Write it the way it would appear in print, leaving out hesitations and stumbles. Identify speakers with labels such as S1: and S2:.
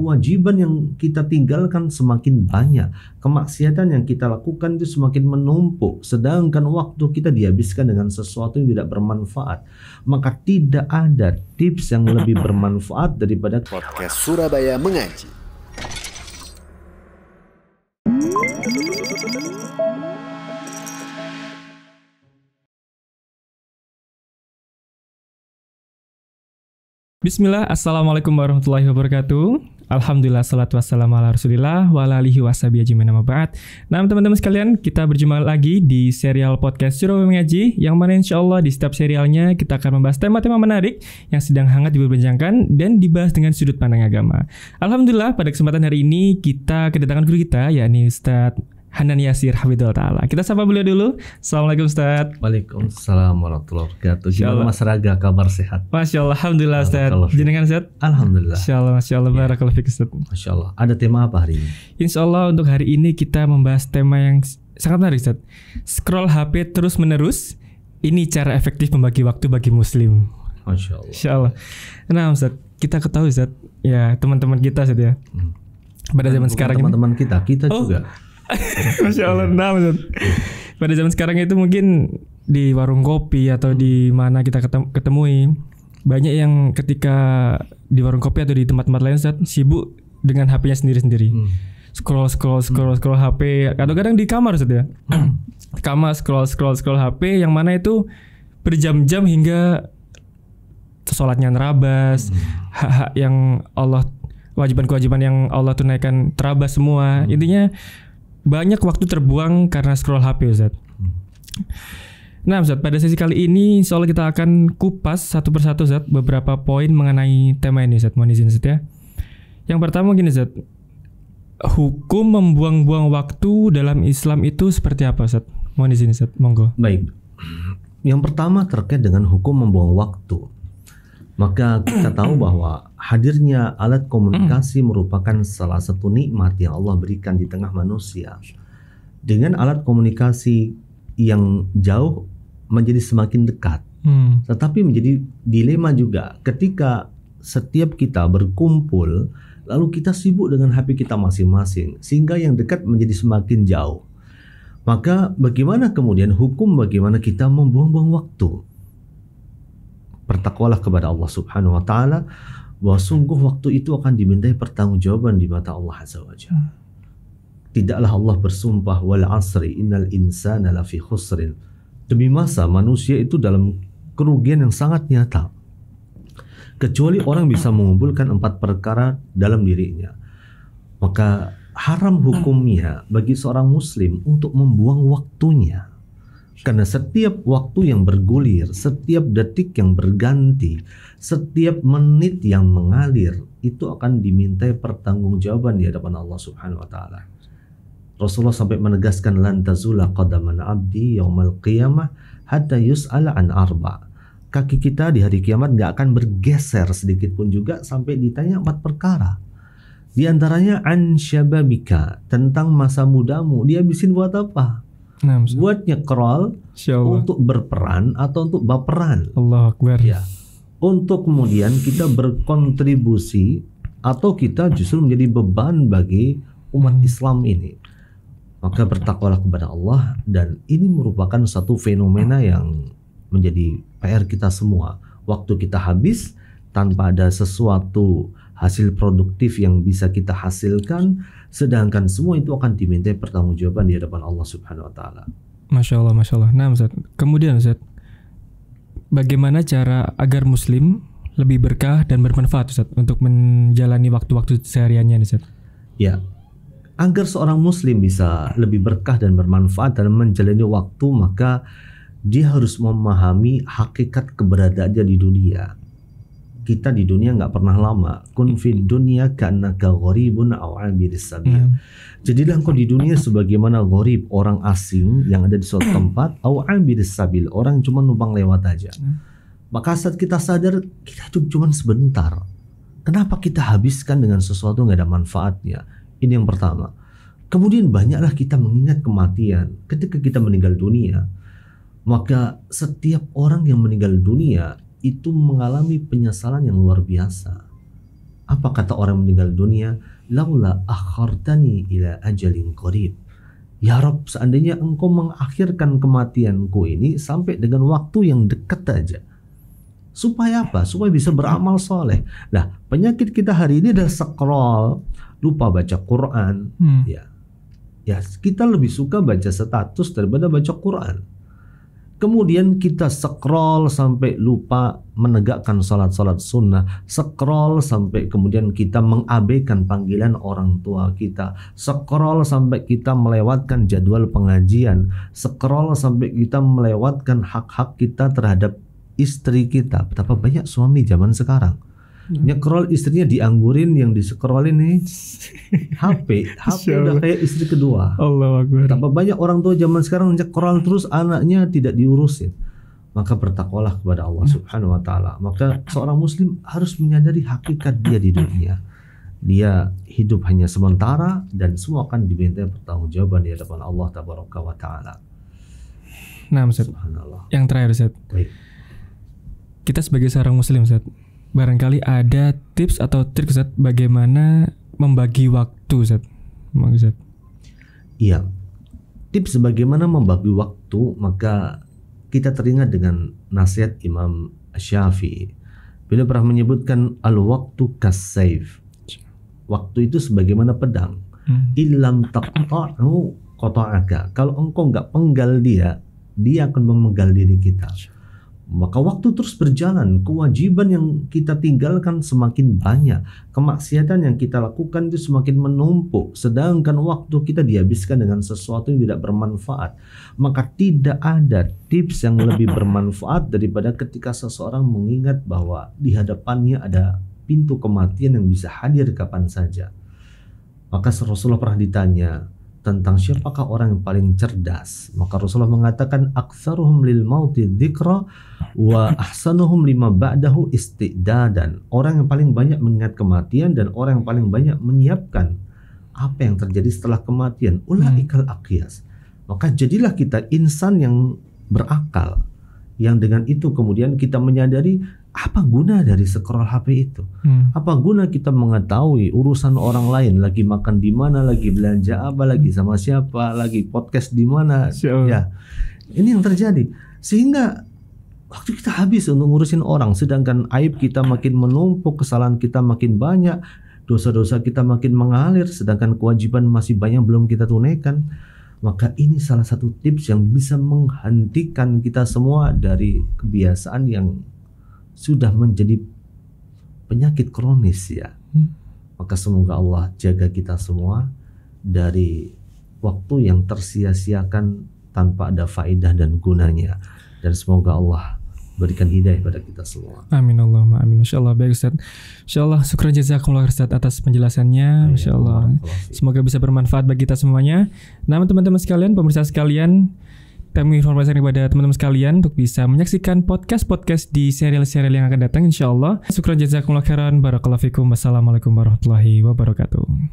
S1: kewajiban yang kita tinggalkan semakin banyak, kemaksiatan yang kita lakukan itu semakin menumpuk, sedangkan waktu kita dihabiskan dengan sesuatu yang tidak bermanfaat. Maka tidak ada tips yang lebih bermanfaat daripada
S2: Podcast Surabaya Mengaji.
S3: Bismillah, Assalamualaikum warahmatullahi wabarakatuh. Alhamdulillah, salatu wassalamu ala rasulillah wa ala alihi wa sahbihi ajmain amma ba'd. Nah teman-teman sekalian, kita berjumpa lagi di serial podcast Surabaya Mengaji, yang mana insya Allah di setiap serialnya kita akan membahas tema-tema menarik yang sedang hangat diperbincangkan dan dibahas dengan sudut pandang agama. Alhamdulillah, pada kesempatan hari ini kita kedatangan guru kita, yakni Ustadz Hanan Yasir Hafidhullah Ta'ala. Kita sapa beliau dulu. Assalamualaikum Ustaz.
S1: Waalaikumsalam warahmatullahi wabarakatuh. Gimana Mas Raga, kabar sehat?
S3: Masya Allah, Alhamdulillah Ustaz. Jenengan sehat?
S1: Alhamdulillah.
S3: Masya Allah, barakallahu fiik Ustaz.
S1: Masya Allah. Ada tema apa hari ini?
S3: Insya Allah untuk hari ini kita membahas tema yang sangat menarik Ustaz. Scroll HP terus menerus, ini cara efektif membagi waktu bagi muslim.
S1: Masya Allah.
S3: Insya Allah. Nah Ustaz, kita ketahui Ustaz, ya teman-teman kita Ustaz ya. Pada zaman sekarang
S1: teman-teman kita juga.
S3: Masya Allah, nah Ustaz. Pada zaman sekarang itu mungkin di warung kopi atau di mana kita ketemui banyak yang ketika di warung kopi atau di tempat-tempat lain Ustaz, sibuk dengan HP-nya sendiri-sendiri. Scroll HP, kadang-kadang di kamar Ustaz ya. Kamar scroll HP, yang mana itu berjam-jam hingga sholatnya nerabas, hak-hak yang Allah, kewajiban-kewajiban yang Allah tunaikan terabas semua. Intinya banyak waktu terbuang karena scroll HP Ustaz. Nah Ustaz, pada sesi kali ini insya Allah kita akan kupas satu persatu Ustaz beberapa poin mengenai tema ini Ustaz. Mohon izin Ustaz ya. Yang pertama gini Ustaz, hukum membuang-buang waktu dalam Islam itu seperti apa Ustaz? Mohon izin Ustaz, monggo.
S1: Baik. Yang pertama terkait dengan hukum membuang waktu. Maka kita tahu bahwa hadirnya alat komunikasi merupakan salah satu nikmat yang Allah berikan di tengah manusia. Dengan alat komunikasi yang jauh menjadi semakin dekat. Tetapi menjadi dilema juga ketika setiap kita berkumpul, lalu kita sibuk dengan HP kita masing-masing, sehingga yang dekat menjadi semakin jauh. Maka bagaimana kemudian hukum bagaimana kita membuang-buang waktu? Bertakwalah kepada Allah Subhanahu wa taala, bahwa sungguh waktu itu akan dimintai pertanggungjawaban di mata Allah Azza wa Jalla. Tidaklah Allah bersumpah wal asri innal insana lafi khusrin. Demi masa manusia itu dalam kerugian yang sangat nyata. Kecuali orang bisa mengumpulkan 4 perkara dalam dirinya. Maka haram hukumnya bagi seorang muslim untuk membuang waktunya. Karena setiap waktu yang bergulir, setiap detik yang berganti, setiap menit yang mengalir, itu akan dimintai pertanggungjawaban di hadapan Allah Subhanahu wa taala. Rasulullah sampai menegaskan lan tazula qadaman abdi yaumal qiyamah hatta yus'ala an arba. Kaki kita di hari kiamat enggak akan bergeser sedikit pun juga sampai ditanya 4 perkara. Di antaranya an syababika, tentang masa mudamu, dihabisin buat apa? Buat nyekrol, untuk berperan atau untuk baperan.
S3: Allah Akbar.
S1: Ya. Untuk kemudian kita berkontribusi atau kita justru menjadi beban bagi umat Islam ini. Maka bertakwalah kepada Allah, dan ini merupakan satu fenomena yang menjadi PR kita semua. Waktu kita habis tanpa ada sesuatu hasil produktif yang bisa kita hasilkan, sedangkan semua itu akan dimintai pertanggungjawaban di hadapan Allah Subhanahu wa taala.
S3: Masya Allah, Masya Allah. Nah Ustaz, kemudian Ustaz, bagaimana cara agar muslim lebih berkah dan bermanfaat Ustaz untuk menjalani waktu-waktu sehariannya Ustaz?
S1: Ya, agar seorang muslim bisa lebih berkah dan bermanfaat dalam menjalani waktu, maka dia harus memahami hakikat keberadaannya di dunia. Kita di dunia nggak pernah lama. Kun fid dunya ka'annaka gharibun aw 'abiris sabil. Jadilah engkau di dunia sebagaimana gharib, orang asing yang ada di suatu tempat, aw 'abiris sabil, orang yang cuma numpang lewat aja. Maka saat kita sadar kita hidup cuma sebentar, kenapa kita habiskan dengan sesuatu nggak ada manfaatnya? Ini yang pertama. Kemudian banyaklah kita mengingat kematian ketika kita meninggal dunia. Maka setiap orang yang meninggal dunia itu mengalami penyesalan yang luar biasa. Apa kata orang meninggal dunia? Laula akhartani ila ajalin qarib. Ya Rob, seandainya engkau mengakhirkan kematianku ini sampai dengan waktu yang dekat aja. Supaya apa? Supaya bisa beramal soleh. Nah, penyakit kita hari ini adalah scroll, lupa baca Quran. Ya, kita lebih suka baca status daripada baca Quran. Kemudian kita scroll sampai lupa menegakkan salat-salat sunnah, scroll sampai kemudian kita mengabaikan panggilan orang tua kita, scroll sampai kita melewatkan jadwal pengajian, scroll sampai kita melewatkan hak-hak kita terhadap istri kita. Betapa banyak suami zaman sekarang nyekrol istrinya dianggurin, yang di-scroll ini HP udah kayak istri kedua.
S3: Allahu Akbar.
S1: Betapa banyak orang tua zaman sekarang nyekrol terus anaknya tidak diurusin. Maka bertakwalah kepada Allah Subhanahu wa taala. Maka seorang muslim harus menyadari hakikat dia di dunia. Dia hidup hanya sementara dan semua akan dimintai pertanggungjawaban di hadapan Allah Tabaraka wa taala.
S3: Nah, Ustaz.
S1: Subhanallah.
S3: Yang terakhir, Ustaz.
S1: Baik.
S3: Kita sebagai seorang muslim, Ustaz, barangkali ada tips atau trik, Ustaz, bagaimana membagi waktu, Ustaz.
S1: Iya. Tips bagaimana membagi waktu, maka kita teringat dengan nasihat Imam Syafi'i. Beliau pernah menyebutkan al-waqtu kas-sayf. Waktu itu sebagaimana pedang. Illam taqta'u qata'aka. Kalau engkau enggak penggal dia akan memenggal diri kita. Maka waktu terus berjalan, kewajiban yang kita tinggalkan semakin banyak, kemaksiatan yang kita lakukan itu semakin menumpuk, sedangkan waktu kita dihabiskan dengan sesuatu yang tidak bermanfaat. Maka tidak ada tips yang lebih bermanfaat daripada ketika seseorang mengingat bahwa di hadapannya ada pintu kematian yang bisa hadir kapan saja. Maka Rasulullah pernah ditanya tentang siapakah orang yang paling cerdas, maka Rasulullah mengatakan aktsaruhum lil mauti dzikra wa ahsanuhum lima ba'dahu istidadan. Orang yang paling banyak mengingat kematian dan orang yang paling banyak menyiapkan apa yang terjadi setelah kematian. Ulaikal aqyas. Maka jadilah kita insan yang berakal, yang dengan itu kemudian kita menyadari apa guna dari scroll HP itu. Apa guna kita mengetahui urusan orang lain, lagi makan di mana, lagi belanja apa, lagi sama siapa, lagi podcast di mana. Ya, ini yang terjadi. Sehingga waktu kita habis untuk ngurusin orang, sedangkan aib kita makin menumpuk, kesalahan kita makin banyak, dosa-dosa kita makin mengalir, sedangkan kewajiban masih banyak belum kita tunaikan. Maka ini salah satu tips yang bisa menghentikan kita semua dari kebiasaan yang sudah menjadi penyakit kronis ya. Maka semoga Allah jaga kita semua dari waktu yang tersia-siakan tanpa ada faedah dan gunanya, dan semoga Allah berikan hidayah pada kita semua.
S3: Amin Allahumma amin. Insyaallah. Baik Ustaz. Insyaallah syukran jazakumullah Ustaz atas penjelasannya. Insyaallah semoga bisa bermanfaat bagi kita semuanya. Nah, teman-teman sekalian, pemirsa sekalian, kami informasikan kepada teman-teman sekalian untuk bisa menyaksikan podcast-podcast di serial-serial yang akan datang insyaallah. Syukran jazakumullah khairan. Barakallahu fikum. Wassalamualaikum warahmatullahi wabarakatuh.